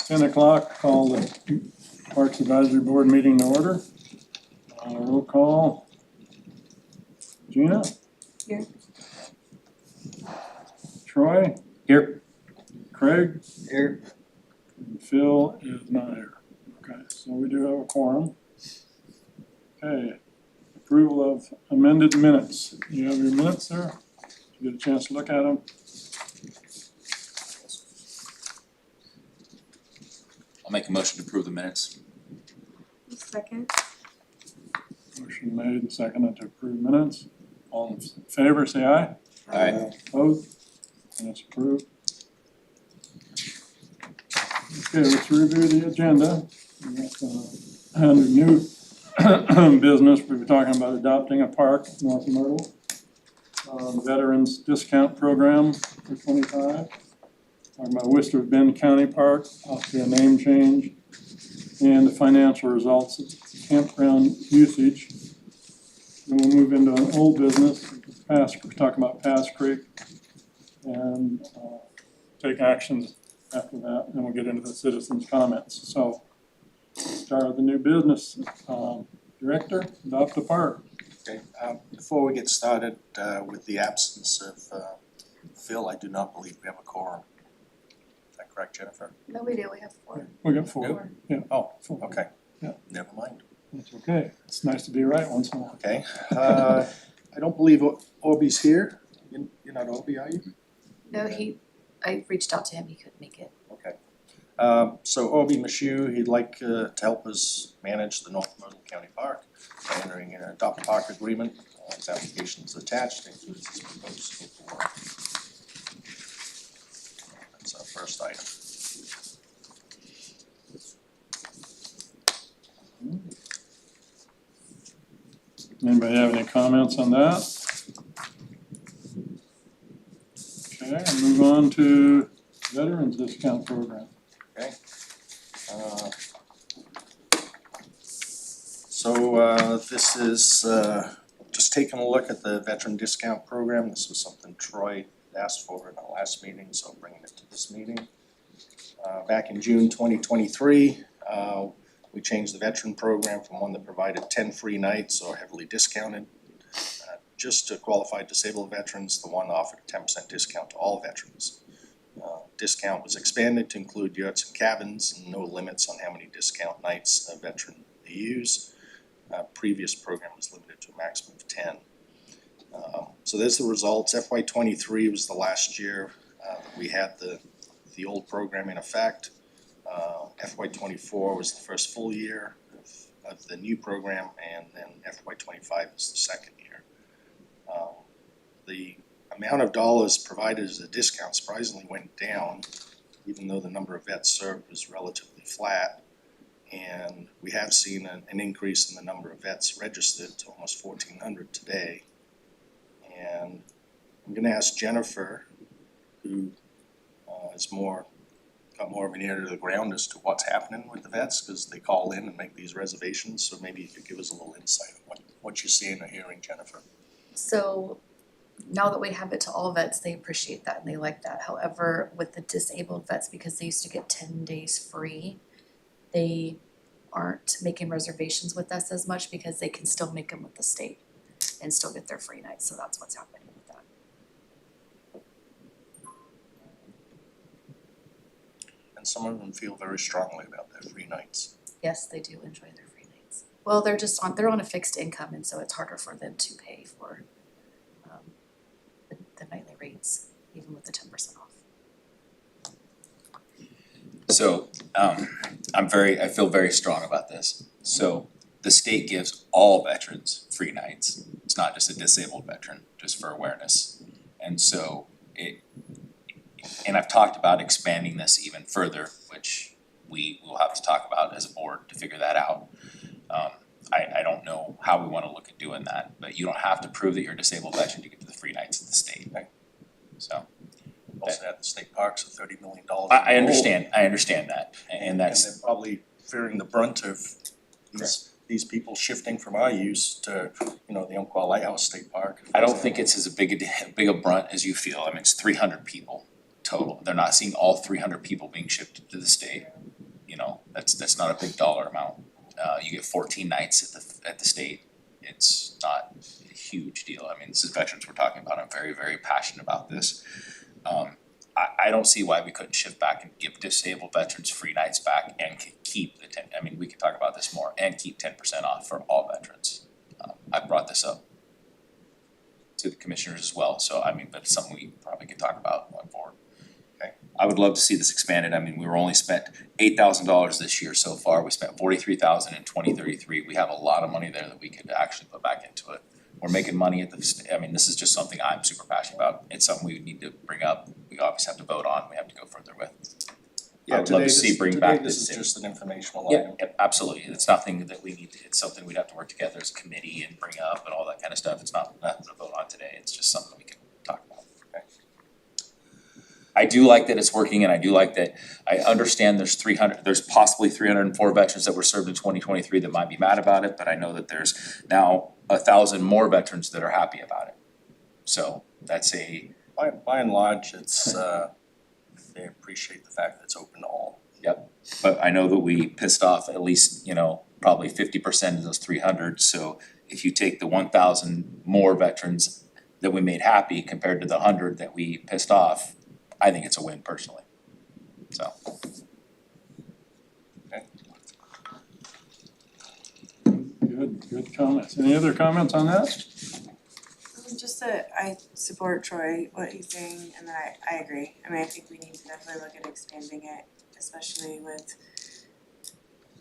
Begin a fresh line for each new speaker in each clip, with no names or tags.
10 o'clock, call the Parks Advisory Board meeting to order. Roll call. Gina?
Here.
Troy?
Here.
Craig?
Here.
And Phil is not here. Okay, so we do have a quorum. Okay, approval of amended minutes. You have your minutes there? Did you get a chance to look at them?
I'll make a motion to approve the minutes.
Second.
Motion made and seconded to approve minutes. All in favor, say aye.
Aye.
Opposed? And it's approved. Okay, let's review the agenda. We got, under new business, we were talking about adopting a park in North Myrtle. Veterans Discount Program for 25. Talking about Worcester Bend County Park, possibly a name change, and the financial results of campground usage. Then we'll move into an old business. We're talking about Pass Creek, and take actions after that, and then we'll get into the citizens' comments. So, start with the new business. Director, adopt a park.
Okay, before we get started, with the absence of Phil, I do not believe we have a quorum. Is that correct, Jennifer?
No, we do, we have four.
We got four. Yeah.
Oh,
Four.
okay.
Yeah.
Never mind.
That's okay. It's nice to be right once in a while.
Okay, I don't believe Orby's here. You're not Orby, are you?
No, I reached out to him, he couldn't make it.
Okay. So Orby Mashu, he'd like to help us manage the North Myrtle County Park by entering an adopt park agreement. His application is attached, includes his proposed paperwork. That's our first item.
Anybody have any comments on that? Okay, I'll move on to Veterans Discount Program.
Okay. So this is just taking a look at the veteran discount program. This was something Troy asked for in our last meeting, so I'm bringing it to this meeting. Back in June 2023, we changed the veteran program from one that provided 10 free nights or heavily discounted just to qualified disabled veterans. The one offered a 10% discount to all veterans. Discount was expanded to include yurts and cabins, and no limits on how many discount nights a veteran may use. Previous program was limited to a maximum of 10. So there's the results. FY23 was the last year that we had the old program in effect. FY24 was the first full year of the new program, and then FY25 is the second year. The amount of dollars provided as a discount surprisingly went down, even though the number of vets served was relatively flat. And we have seen an increase in the number of vets registered to almost 1,400 today. And I'm gonna ask Jennifer, who is got more of an ear to the ground as to what's happening with the vets, because they call in and make these reservations. So maybe you could give us a little insight on what you're seeing or hearing, Jennifer.
So now that we have it to all vets, they appreciate that and they like that. However, with the disabled vets, because they used to get 10 days free, they aren't making reservations with us as much because they can still make them with the state and still get their free nights. So that's what's happening with that.
And some of them feel very strongly about their free nights.
Yes, they do enjoy their free nights. Well, they're on a fixed income, and so it's harder for them to pay for the nightly rates, even with the 10% off.
So, I feel very strong about this. So, the state gives all veterans free nights. It's not just a disabled veteran, just for awareness. And so and I've talked about expanding this even further, which we will have to talk about as a board to figure that out. I don't know how we wanna look at doing that, but you don't have to prove that you're a disabled veteran to get to the free nights of the state. So,
Also had the state parks of $30 million.
I understand that, and
And
that's,
they're probably fearing the brunt of these people shifting from our use to, the Umpqua Lighthouse State Park.
I don't think it's as big a brunt as you feel. I mean, it's 300 people total. They're not seeing all 300 people being shifted to the state. That's not a big dollar amount. You get 14 nights at the state. It's not a huge deal. I mean, this is veterans we're talking about. I'm very, very passionate about this. I don't see why we couldn't shift back and give disabled veterans free nights back and keep the 10, I mean, we could talk about this more, and keep 10% off for all veterans. I brought this up to the commissioners as well, so I mean, but it's something we probably could talk about going forward. Okay, I would love to see this expanded. I mean, we were only spent $8,000 this year so far. We spent $43,000 in 2033. We have a lot of money there that we could actually put back into it. We're making money at the, I mean, this is just something I'm super passionate about. It's something we would need to bring up. We obviously have to vote on, we have to go further with. I would love to see bring back
This
this.
is just an informational
Yeah,
item.
yeah, absolutely. It's nothing that we need to, it's something we'd have to work together as a committee and bring up and all that kind of stuff. It's not nothing to vote on today. It's just something we can talk about.
Okay.
I do like that it's working, and I do like that, I understand there's possibly 304 veterans that were served in 2023 that might be mad about it, but I know that there's now 1,000 more veterans that are happy about it. So that's
By and large, it's, they appreciate the fact that it's open to all.
but I know that we pissed off at least, probably 50% of those 300, so if you take the 1,000 more veterans that we made happy compared to the 100 that we pissed off, I think it's a win personally, so.
Good comments. Any other comments on that?
Just that I support Troy, what he's saying, and that I agree. I mean, I think we need to definitely look at expanding it, especially with,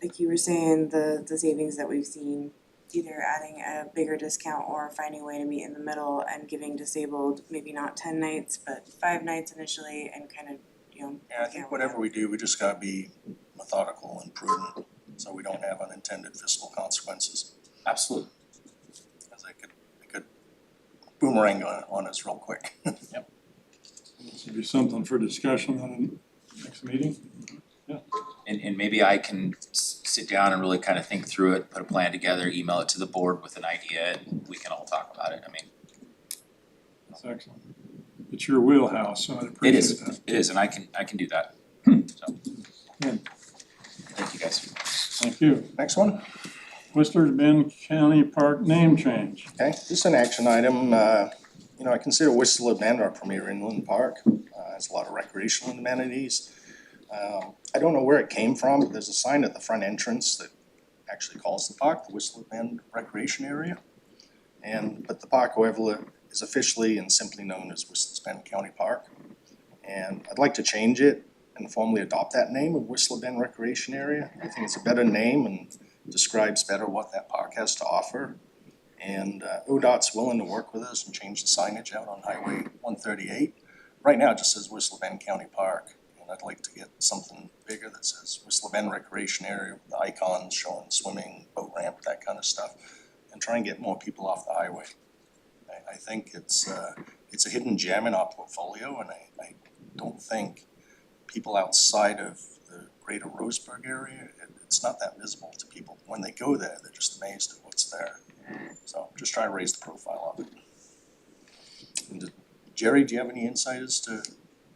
like you were saying, the savings that we've seen, either adding a bigger discount or finding a way to meet in the middle and giving disabled maybe not 10 nights, but 5 nights initially and kind of,
Yeah, I think whatever we do, we just gotta be methodical and prudent, so we don't have unintended fiscal consequences.
Absolutely.
Cause it could boomerang on us real quick.
This would be something for discussion on the next meeting.
And maybe I can sit down and really kind of think through it, put a plan together, email it to the board with an idea, and we can all talk about it. I mean,
That's excellent. It's your wheelhouse, so I
it
appreciate
is,
that.
it is, and I can do that. So,
Good.
thank you guys.
Thank you.
Next one.
Whistler's Bend County Park name change.
Okay, just an action item, I consider Whistler Bend our premier inland park, has a lot of recreational amenities. I don't know where it came from, but there's a sign at the front entrance that actually calls the park the Whistler Bend Recreation Area. But the park, however, is officially and simply known as Whistler Bend County Park. And I'd like to change it and formally adopt that name of Whistler Bend Recreation Area. I think it's a better name and describes better what that park has to offer. And ODOT's willing to work with us and change the signage out on Highway 138. Right now it just says Whistler Bend County Park, and I'd like to get something bigger that says Whistler Bend Recreation Area with the icons showing swimming, boat ramp, that kind of stuff, and try and get more people off the highway. I think it's a hidden gem in our portfolio, and I don't think people outside of the greater Roseburg area, it's not that visible to people. When they go there, they're just amazed at what's there. So just try to raise the profile of it. And Jerry, do you have any insight as to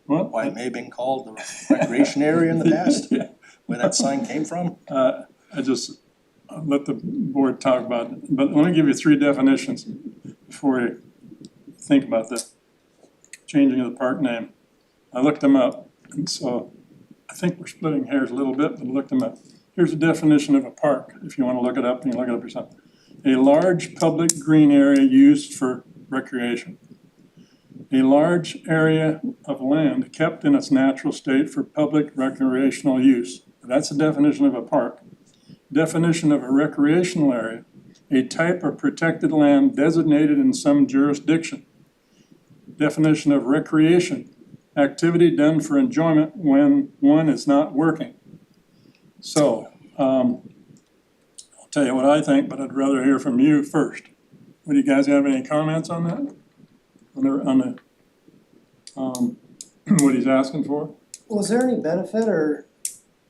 What?
why it may have been called the recreation area in the past?
Yeah.
Where that sign came from?
I just let the board talk about it, but let me give you 3 definitions before you think about the changing of the park name. I looked them up, and so I think we're splitting hairs a little bit, but I looked them up. Here's a definition of a park, if you wanna look it up, and you look it up yourself. A large public green area used for recreation. A large area of land kept in its natural state for public recreational use. That's the definition of a park. Definition of a recreational area, a type of protected land designated in some jurisdiction. Definition of recreation, activity done for enjoyment when one is not working. So, I'll tell you what I think, but I'd rather hear from you first. Would you guys have any comments on that? On the what he's asking for?
Was there any benefit or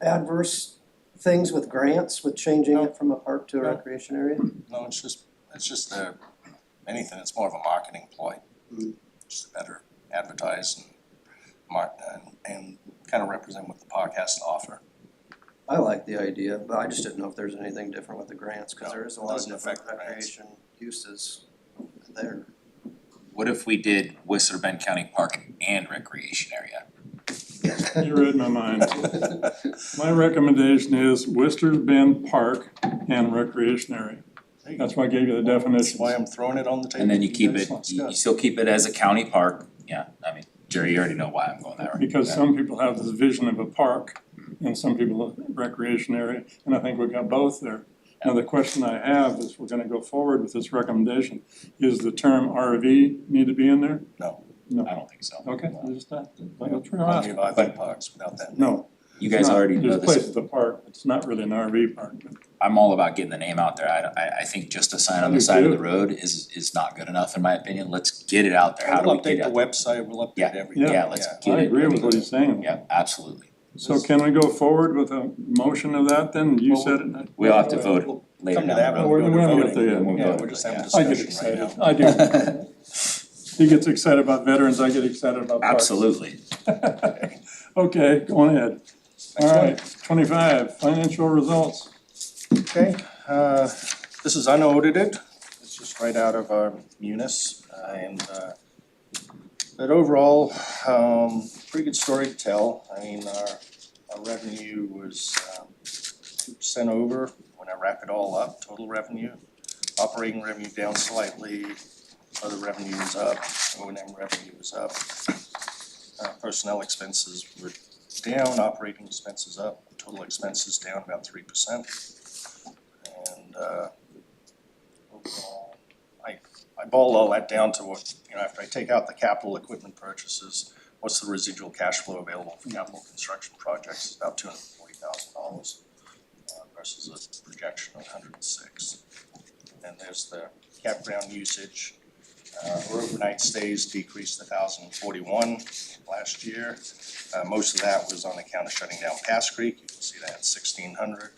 adverse things with grants with changing it from a park to a
No.
recreation area?
No, it's just anything, it's more of a marketing ploy. Just to better advertise and kind of represent what the park has to offer.
I like the idea, but I just didn't know if there's anything different with the grants, cause
No,
there is a
it
lot of
doesn't
different
affect the grants.
recreation uses there.
What if we did Whistler Bend County Park and Recreation Area?
You read my mind. My recommendation is Whistler Bend Park and Recreation Area.
There you go.
That's why I gave you the
That's
definitions.
why I'm throwing it on the table.
And then you keep
guys
it,
discuss.
you still keep it as a county park, yeah, I mean, Jerry, you already know why I'm going that way.
Because some people have this vision of a park and some people a recreation area, and I think we've got both there. Now, the question I have is, we're gonna go forward with this recommendation, is the term RV need to be in there?
No.
I don't think so.
Okay, just that,
Plenty
that's real ask.
of RV parks without that.
No.
You guys already know
There's
this,
places to park, it's not really an RV park, but
I'm all about getting the name out there, I think just a sign on
I
the
do
side of
too.
the road is not good enough in my opinion, let's get it out there, how do
We'll
we get
update
it
the
out?
website, we'll update
Yeah,
everything.
yeah, let's get
I
it.
agree with what he's saying.
Yeah, absolutely,
So can we go forward with a motion of that then? You
Well,
said it.
we'll have to
We'll
vote later
come to
down
that
the
when
road.
we go to
We haven't got there
voting.
yet.
Yeah,
Okay.
we're just having a
I get
discussion right
excited,
now.
I do. He gets excited about veterans, I get excited about parks.
Absolutely,
Okay, go on ahead.
Next one.
Alright, 25, financial results.
Okay, this is unaudited, it's just right out of our munis, but overall, pretty good story to tell. I mean, our revenue was 2% over when I wrap it all up, total revenue. Operating revenue down slightly, other revenue is up, O&M revenue is up. Personnel expenses were down, operating expenses up, total expenses down about 3%. And overall, I boil all that down to what, after I take out the capital equipment purchases, what's the residual cash flow available for capital construction projects? It's about $240,000 versus a projection of 106. And there's the campground usage. Our overnight stays decreased 1,041 last year. Most of that was on account of shutting down Pass Creek. You can see that at 1,600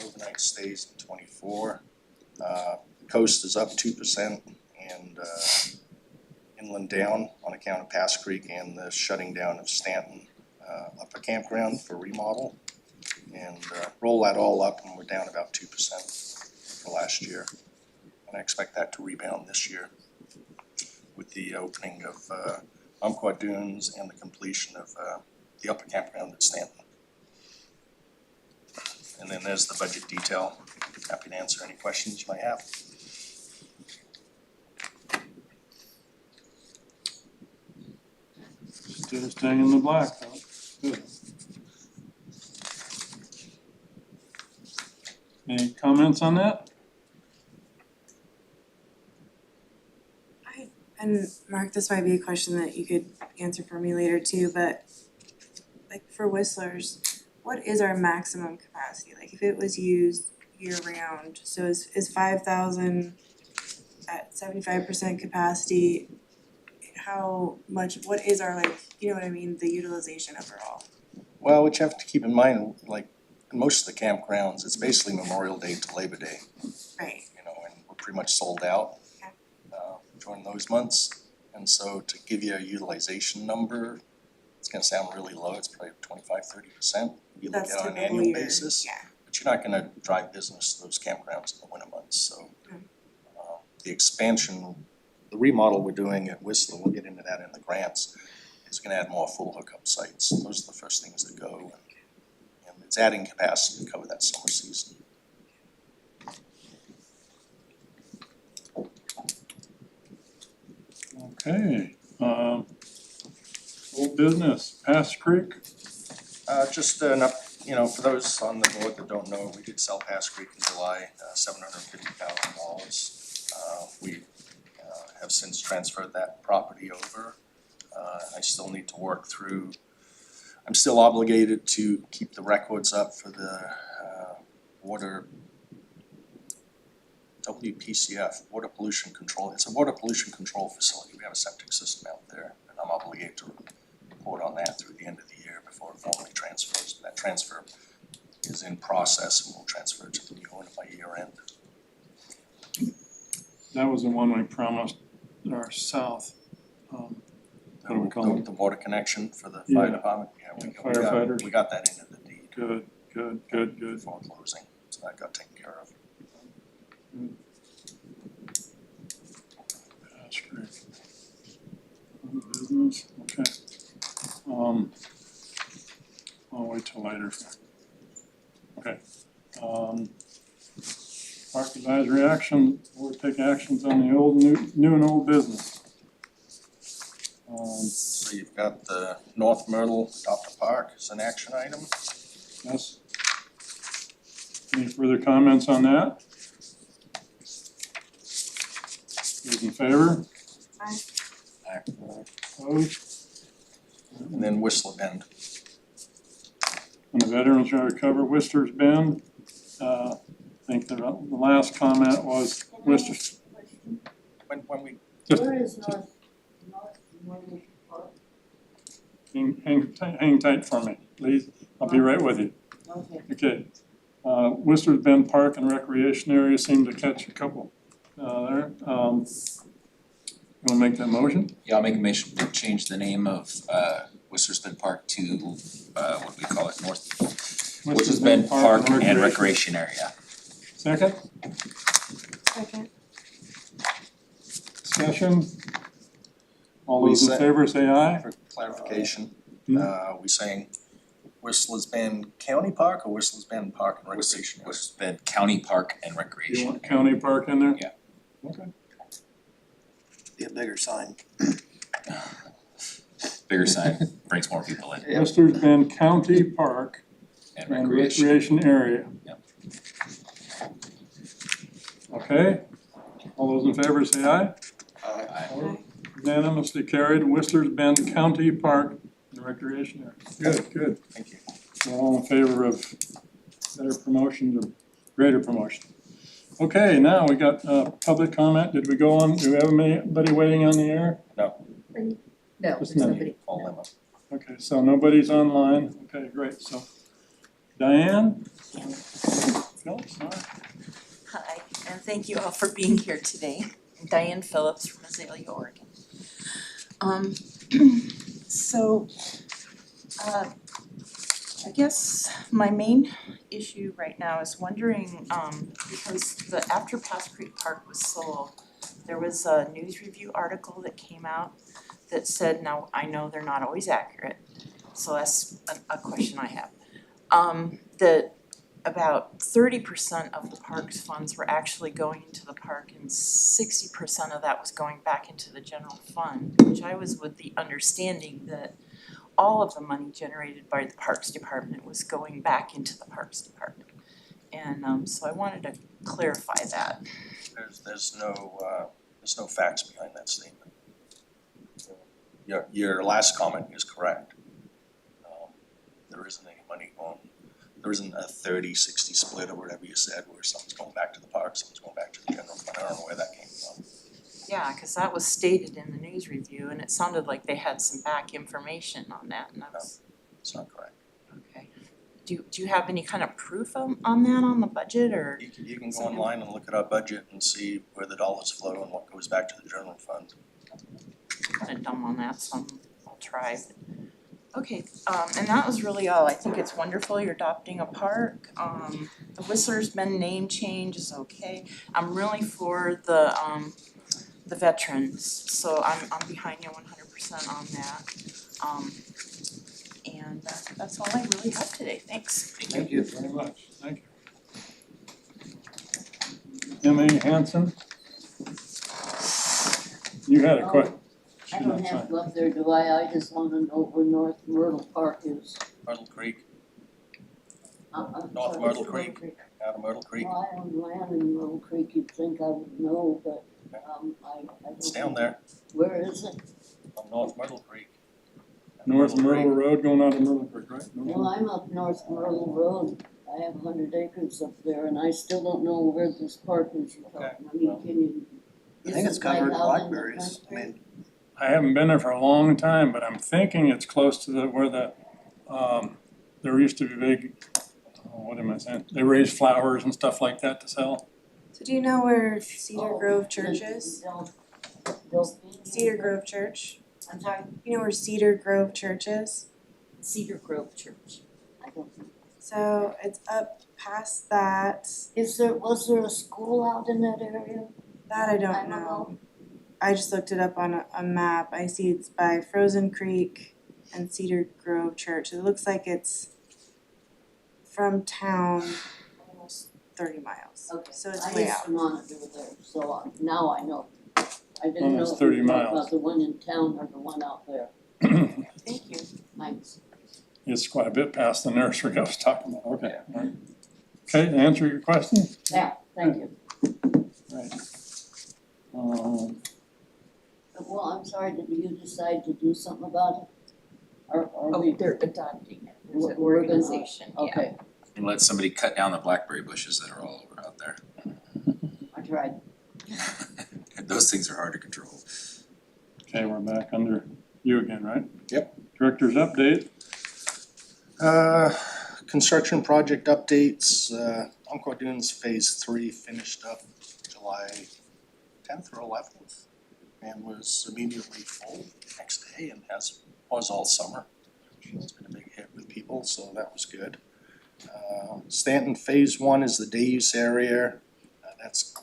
overnight stays in '24. The coast is up 2% and inland down on account of Pass Creek and the shutting down of Stanton Upper Campground for remodel. And roll that all up and we're down about 2% for last year. And I expect that to rebound this year with the opening of Umpqua Dunes and the completion of the Upper Campground at Stanton. And then there's the budget detail. Happy to answer any questions you might have.
Still staying in the black though, good. Any comments on that?
And Mark, this might be a question that you could answer for me later too, but like for Whistlers, what is our maximum capacity? Like if it was used year round, so is 5,000 at 75% capacity, how much, what is our you know what I mean, the utilization overall?
Well, what you have to keep in mind, like in most of the campgrounds, it's basically Memorial Day to Labor Day,
Right,
and we're pretty much sold out
Okay.
during those months. And so to give you a utilization number, it's gonna sound really low, it's probably 25-30%. If you look at
that's
it on an
typical
annual
year,
basis.
yeah.
But you're not gonna drive business to those campgrounds in the winter months, so.
Mm.
The expansion, the remodel we're doing at Whistler, we'll get into that in the grants, is gonna add more full hookup sites. Those are the first things that go. And it's adding capacity to cover that summer season.
Okay, old business, Pass Creek,
Just for those on the board that don't know, we did sell Pass Creek in July, $750,000. We have since transferred that property over. I still need to work through, I'm still obligated to keep the records up for the water, WPCF, water pollution control. It's a water pollution control facility. We have a septic system out there, and I'm obligated to report on that through the end of the year before it formally transfers. But that transfer is in process and we'll transfer it to the new owner by year end.
that was the one we promised our south, what do we call it?
The water connection for the
Yeah.
fire department,
Yeah, firefighters.
we got that into the deed.
Good, good.
before closing, so that got taken care of.
That's great. Other business, okay. I'll wait till later. Okay. Park advisory action, we'll take actions on the old, new and old business.
So you've got the North Myrtle Adopt a Park as an action item.
Yes. Any further comments on that? Those in favor?
Aye.
Opposed?
And then Whistler Bend.
On the Veterans Recover Whistler's Bend, I think the last comment was Whistler.
When we,
Just
Where is North Myrtle Park?
hang tight for me, please. I'll be right with you.
Okay.
Okay. Whistler's Bend Park and Recreation Area seemed to catch a couple there. You wanna make that motion?
Yeah, I'll make a motion to change the name of Whistler's Bend Park to what do we call it, Whistler's Bend Park and Recreation Area.
Second,
Second.
discussion? All those in
We
favor say aye.
for clarification,
Hmm.
we saying Whistler's Bend County Park or Whistler's Bend Park and
Whistler's
Recreation Area?
Whistler's Bend County Park and
You
Recreation.
want county park in there?
Yeah.
Okay.
Be a bigger sign.
Bigger sign, brings more people in,
Yep.
Whistler's Bend County Park
and
and
recreation.
Recreation Area.
Yep.
Okay, all those in favor say aye.
Aye.
Unanimously carried, Whistler's Bend County Park and Recreation Area. Good.
Thank you.
We're all in favor of better promotion to greater promotion. Okay, now we got public comment. Did we go on, do we have anybody waiting on the air?
No,
No,
Just
there's
a minute.
nobody.
all limbo.
Okay, so nobody's online. Okay, great, so Diane? Phillips, all right.
Hi, and thank you all for being here today. I'm Diane Phillips from Azalea, Oregon. So, I guess my main issue right now is wondering, because after Pass Creek Park was sold, there was a news review article that came out that said, now I know they're not always accurate, so that's a question I have. That about 30% of the park's funds were actually going into the park and 60% of that was going back into the general fund, which I was with the understanding that all of the money generated by the Parks Department was going back into the Parks Department. And so I wanted to clarify that.
There's no facts behind that statement. Your last comment is correct. There isn't any money going, there isn't a 30-60 split or whatever you said where someone's going back to the park, someone's going back to the general fund. I don't know where that came from.
Yeah, cause that was stated in the news review and it sounded like they had some back information on that and that's,
It's not correct.
okay. Do you have any kind of proof on that on the budget or?
You can go online and look at our budget and see where the dollars flow and what goes back to the general fund.
Kinda dumb on that, so I'll try. Okay, and that was really all. I think it's wonderful you're adopting a park. The Whistler's Bend name change is okay. I'm really for the veterans, so I'm behind you 100% on that. And that's all I really have today. Thanks.
Thank you very much, thank you. Emily Hanson? You had a question.
I don't have to go up there, do I? I just wanna know where North Myrtle Park is.
Myrtle Creek,
I'm
North
sorry,
Myrtle
it's
Creek. out of Myrtle Creek,
Well, I own land in Myrtle Creek, you'd think I would know, but, I don't.
it's down there
Where is it?
on North Myrtle Creek.
North Myrtle Road going out of Myrtle Creek, right?
Well, I'm up North Myrtle Road, I have 100 acres up there, and I still don't know where this park is you're talking, I mean, can you?
I think it's
is it like
covered in
out in the
blackberries. I
country?
mean,
I haven't been there for a long time, but I'm thinking it's close to where there used to be big, what am I saying? They raise flowers and stuff like that to sell.
So do you know where Cedar
Oh,
Grove Church is?
They'll-
Cedar Grove Church?
I'm sorry,
You know where Cedar Grove Church is?
Cedar Grove Church. I don't know.
So it's up past that,
Was there a school out in that area?
that I don't know. I just looked it up on a map. I see it's by Frozen Creek and Cedar Grove Church. It looks like it's from town almost 30 miles.
Okay,
So it's
I
way
used
out.
to monitor there, so now I know. I didn't know
Almost
if you
30
were talking
miles.
about the one in town or the one out there.
Thank you.
Thanks.
It's quite a bit past the nursery I was talking about, okay. Okay, to answer your question?
Yeah, thank you.
Right.
Well, I'm sorry, did you decide to do something about it? Or
Oh,
we,
they're adopting it, there's an
We're gonna-
organization, yeah.
okay,
And let somebody cut down the blackberry bushes that are all over out there.
I tried.
Those things are hard to control.
Okay, we're back under you again, right?
Yep.
Director's update.
Construction project updates, Encore Dunes Phase 3 finished up July 10th or 11th and was immediately full next day and was all summer. It's been a big hit with people, so that was good. Stanton Phase 1 is the day use area, that's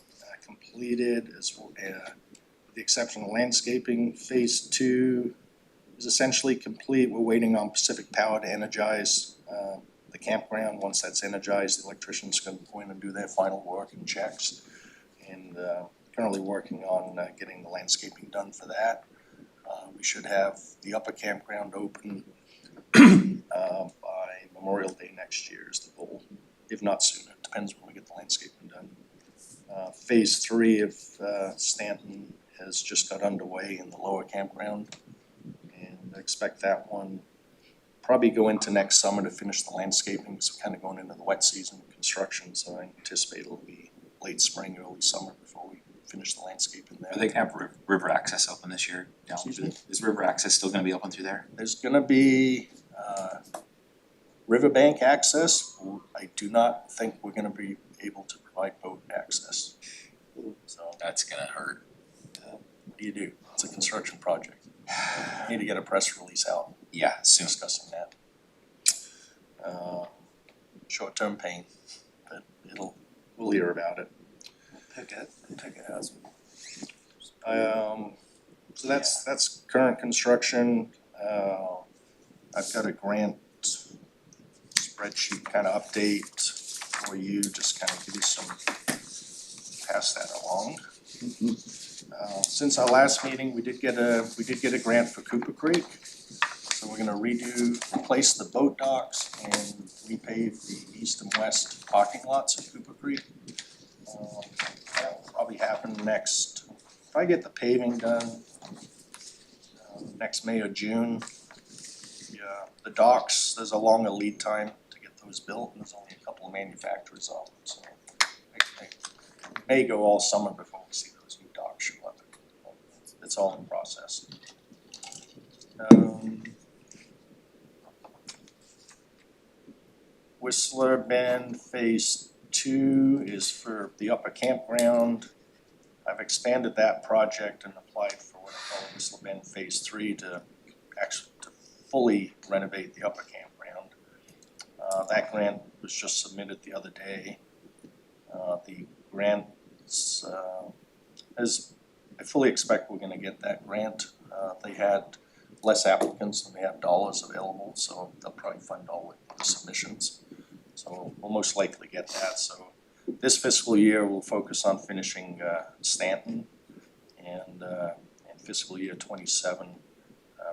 completed as well, with the exception of landscaping. Phase 2 is essentially complete. We're waiting on Pacific Power to energize the campground. Once that's energized, the electrician's gonna go in and do their final work and checks. And currently working on getting the landscaping done for that. We should have the upper campground open by Memorial Day next year is the goal, if not sooner. It depends when we get the landscaping done. Phase 3 of Stanton has just got underway in the lower campground. And I expect that one probably go into next summer to finish the landscaping, so we're kind of going into the wet season of construction, so I anticipate it'll be late spring, early summer before we finish the landscaping there.
Are they gonna have river access open this year? down
Excuse
through-
me?
Is river access still gonna be open through there?
There's gonna be riverbank access. I do not think we're gonna be able to provide boat access. So
That's gonna hurt.
what do? It's a construction project. Need to get a press release out
Yeah, soon.
discussing that. Short-term pain, but we'll hear about it.
Take it as.
So that's current construction. I've got a grant spreadsheet kind of update for you, just kind of give you some, pass that along. Since our last meeting, we did get a grant for Cooper Creek. So we're gonna replace the boat docks and repave the east and west parking lots of Cooper Creek. That'll probably happen next, if I get the paving done, next May or June. The docks, there's a longer lead time to get those built, and there's only a couple of manufacturers on them, so I may go all summer before we see those new docks show up. It's all in process. Whistler Bend Phase 2 is for the upper campground. I've expanded that project and applied for what I call Whistler Bend Phase 3 to fully renovate the upper campground. That grant was just submitted the other day. The grants, as I fully expect we're gonna get that grant. They had less applicants than they have dollars available, so they'll probably fund all the submissions. So we'll most likely get that, so this fiscal year we'll focus on finishing Stanton and fiscal year 27.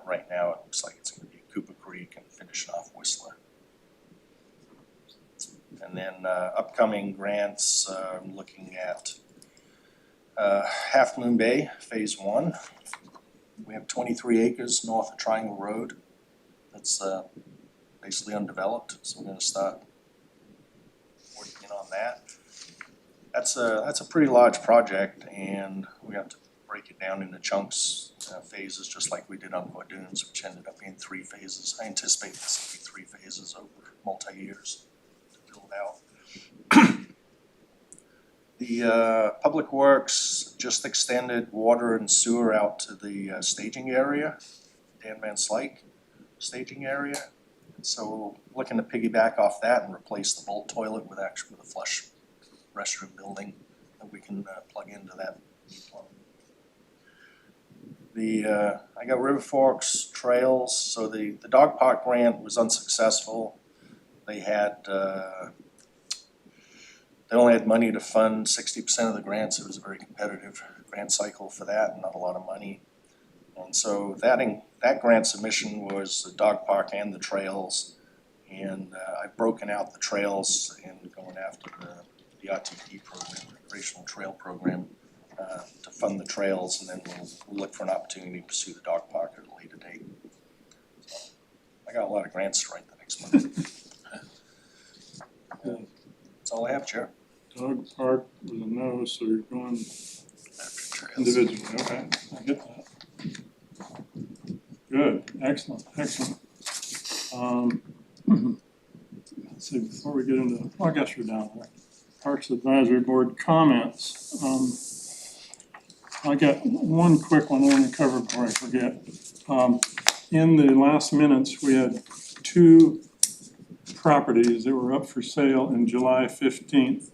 Right now, it looks like it's gonna be Cooper Creek and finishing off Whistler. And then upcoming grants, I'm looking at Half Moon Bay, Phase 1. We have 23 acres north of Triangle Road. That's basically undeveloped, so we're gonna start working on that. That's a pretty large project, and we have to break it down into chunks, phases, just like we did on Encore Dunes, which ended up being 3 phases. I anticipate this will be 3 phases over multi-years to build out. The Public Works just extended water and sewer out to the staging area, Dan Van Slyke staging area. So looking to piggyback off that and replace the bolt toilet with a flush restroom building that we can plug into that plumbing. I got River Forks Trails, so the dog park grant was unsuccessful. They had, they only had money to fund 60% of the grants. It was a very competitive grant cycle for that, and not a lot of money. And so that grant submission was the dog park and the trails. And I've broken out the trails and going after the RTP program, Recreational Trail Program, to fund the trails, and then we'll look for an opportunity to pursue the dog park at a later date. So, I got a lot of grants to write the next month. That's all I have, Chair.
Dog park was a no, so you're going
After trails.
individually, okay, I get that. Good, excellent. Let's see, before we get into, well, I guess you're down there. Parks Advisory Board comments. I got one quick one I want to cover before I forget. In the last minutes, we had 2 properties that were up for sale on July 15th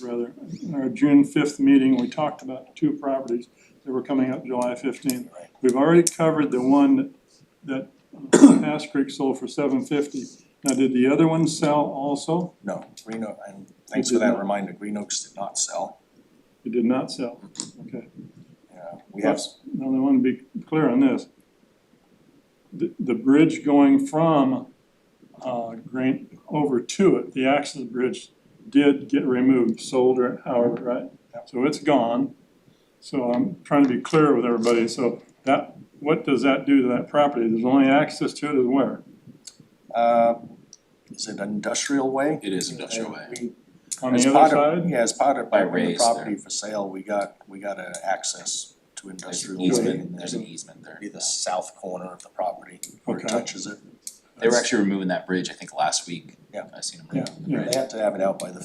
rather. In our June 5th meeting, we talked about 2 properties that were coming up July 15th. We've already covered the one that Pass Creek sold for $750. Now, did the other one sell also?
No, Green Oak, and thanks for that reminder, Green Oaks did not sell.
It did not sell, okay.
We have,
Now, I want to be clear on this. The bridge going from Green over to it, the access bridge did get removed, sold or however, right?
Yep.
So it's gone. So I'm trying to be clear with everybody. So what does that do to that property? There's only access to it as where?
is it industrial way?
It is industrial way.
We-
On
as
the
part
other
of-
side?
Yeah, as part of
By
buying the
Ray's
property
there.
for sale, we got access to
There's an
industrial way.
easement,
and
there's an easement there.
Be the south corner of the property where it
Okay.
touches it.
They were actually removing that bridge, I think, last week.
Yeah.
I seen them
Yeah,
remove the
yeah.
bridge.
They have to have it out by the,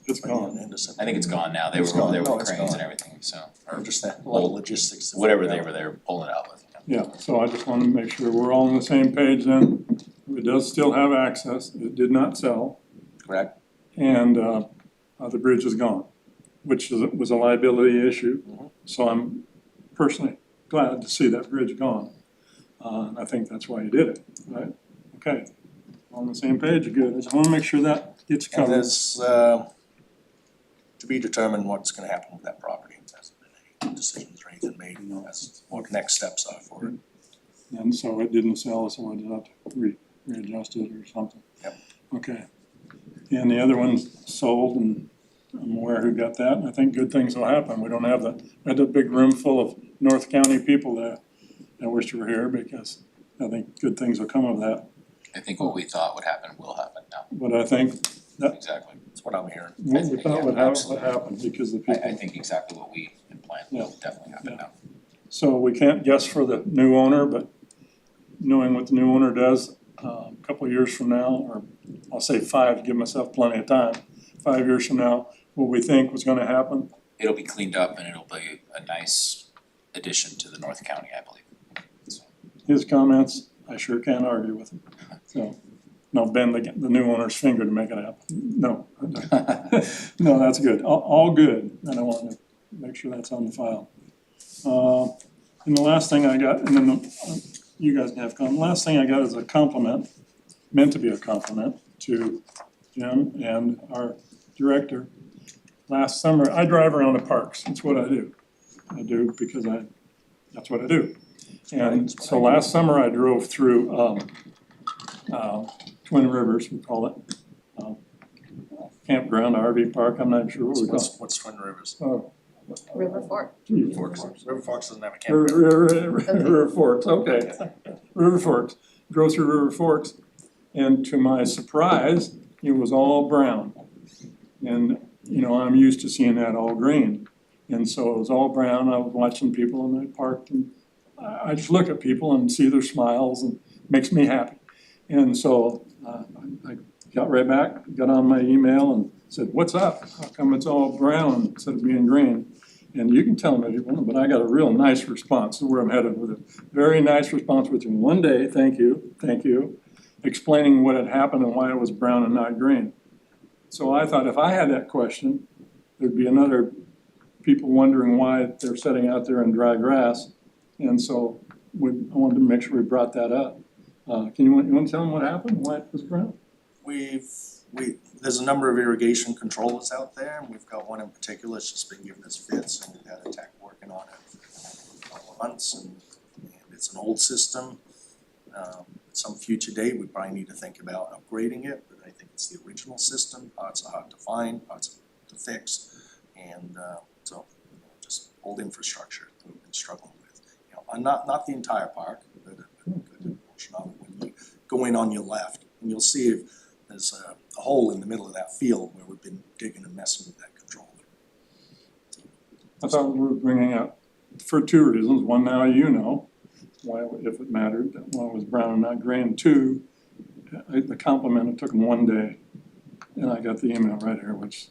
It's
by the
gone.
end of
I
September.
think it's gone now, they
It's
were
gone.
over there
No,
with
it's
cranes
gone.
and everything, so,
Or
or
just that, a lot of logistics. to
whatever
figure
they
out.
were there pulling it out with.
Yeah, so I just want to make sure we're all on the same page then. It does still have access. It did not sell.
Correct?
And the bridge is gone, which was a liability issue.
Mhm.
So I'm personally glad to see that bridge gone. And I think that's why you did it, right? Okay, on the same page, good. I just want to make sure that gets
And
covered.
there's, to be determined what's gonna happen with that property. There hasn't been any decisions or anything made as what next steps are for it.
And so it didn't sell, so we'll have to readjust it or something.
Yep.
Okay. And the other one's sold, and I'm aware who got that, and I think good things will happen. We don't have we had a big room full of North County people that wish you were here, because I think good things will come of that.
I think what we thought would happen will happen now,
But I think
exactly.
That's what I'm hearing.
what we thought would happen, because the people.
I think exactly what we had planned will definitely happen now.
So we can't guess for the new owner, but knowing what the new owner does, a couple of years from now, or I'll say 5 to give myself plenty of time, 5 years from now, what we think was gonna happen,
It'll be cleaned up and it'll be a nice addition to the North County, I believe. So,
his comments, I sure can't argue with him. So, no, bend the new owner's finger to make it happen. No. No, that's good. All good. And I want to make sure that's on the file. And the last thing I got, and then you guys can have comment. Last thing I got is a compliment, meant to be a compliment to Jim and our director. Last summer, I drive around the parks. That's what I do. I do because that's what I do. And so last summer I drove through Twin Rivers, we call it. Campground, RV park, I'm not sure what we call it.
What's Twin Rivers?
River Fork.
River Forks doesn't have a campground.
River Forks, okay. River Forks, drove through River Forks, and to my surprise, it was all brown. And, I'm used to seeing that all green. And so it was all brown, I was watching people and I parked, and I just look at people and see their smiles, and it makes me happy. And so I got right back, got on my email and said, "What's up? How come it's all brown instead of being green?" And you can tell them if you want, but I got a real nice response to where I'm headed with it. Very nice response within one day, thank you, explaining what had happened and why it was brown and not green. So I thought if I had that question, there'd be another people wondering why they're sitting out there in dry grass. And so I wanted to make sure we brought that up. You want to tell them what happened, why it was brown?
There's a number of irrigation controllers out there, and we've got one in particular that's just been giving us fits, and we've had a tech working on it for a couple of months, and it's an old system. At some future date, we probably need to think about upgrading it, but I think it's the original system. Parts are hard to find, parts are to fix, and so just old infrastructure that we've been struggling with. Not the entire park, but a good portion of it. When you go in on your left, and you'll see if there's a hole in the middle of that field where we've been digging and messing with that controller.
I thought we were bringing up for two reasons. One, now you know why, if it mattered, that one was brown and not green. Two, the compliment, it took them one day, and I got the email right here, which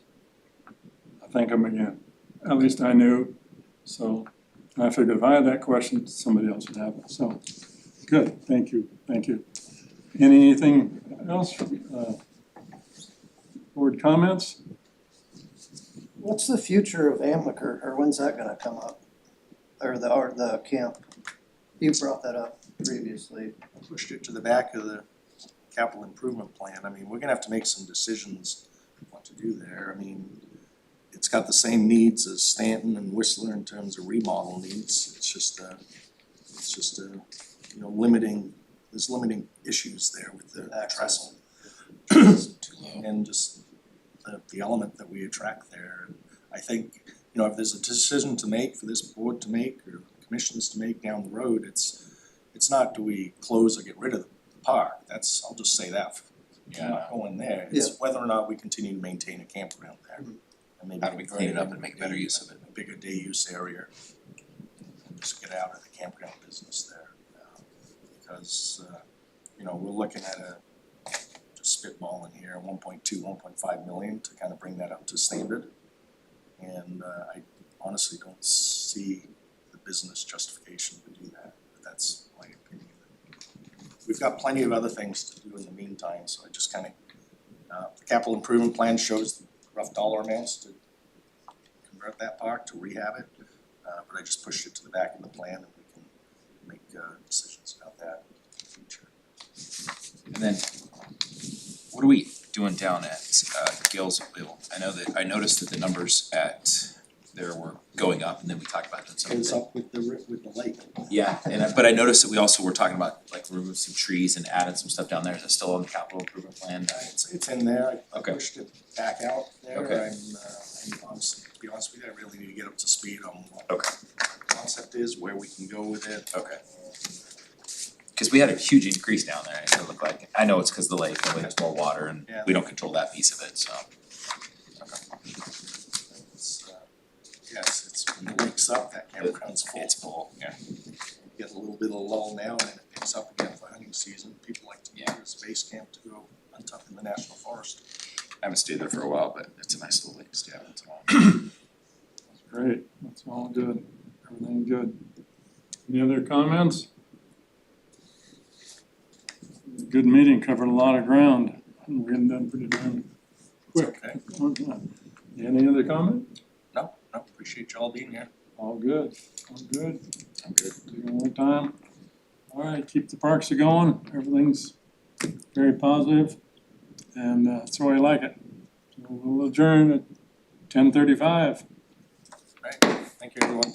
I thank them again. At least I knew, so I figured if I had that question, somebody else would have it. So, good, thank you. Anything else? Board comments?
What's the future of Amaker, or when's that gonna come up? Or the camp? You brought that up previously.
I pushed it to the back of the capital improvement plan. I mean, we're gonna have to make some decisions what to do there. I mean, it's got the same needs as Stanton and Whistler in terms of remodel needs. It's just limiting, there's limiting issues there with the trestle. And just the element that we attract there. And I think, if there's a decision to make for this board to make or commissions to make down the road, it's not do we close or get rid of the park. I'll just say that. I'm not going there. It's whether or not we continue to maintain a campground there. And maybe
How do we clean it up and make better use of it?
A bigger day use area. And just get out of the campground business there. Because, we're looking at just spitballing here, 1.5 million to kind of bring that up to standard. And I honestly don't see the business justification to do that, but that's my opinion. We've got plenty of other things to do in the meantime, so I just kind of, the capital improvement plan shows the rough dollar amounts to convert that park, to rehab it. But I just pushed it to the back of the plan and we can make decisions about that in the future.
And then, what are we doing down at Gilesville? I noticed that the numbers there were going up, and then we talked about that some.
Goes up with the lake.
Yeah, but I noticed that we also were talking about like removing some trees and adding some stuff down there. Is it still on the capital improvement plan?
It's in there. I
Okay.
pushed it back out there.
Okay.
I'm honestly, to be honest with you, I really need to get up to speed on what
Okay.
the concept is, where we can go with it.
Okay. Cause we had a huge increase down there, it looked like, I know it's cause of the lake, and there's more water, and
Yeah.
we don't control that piece of it, so.
It's when the lake's up, that campground's full.
It's full, yeah.
Get a little bit of lull now and then it picks up again for hunting season. People like to use base camp to go hunt up in the national forest.
I haven't stayed there for a while, but it's a nice little lake to stay out in.
That's great, that's all good, everything good. Any other comments? Good meeting, covered a lot of ground, and we're getting done pretty darn quick.
Okay.
Any other comment?
No, appreciate y'all being here.
All good, all good.
I'm good.
Taking more time. All right, keep the parks going, everything's very positive, and that's the way I like it. So we'll adjourn at 10:35.
Right, thank you everyone.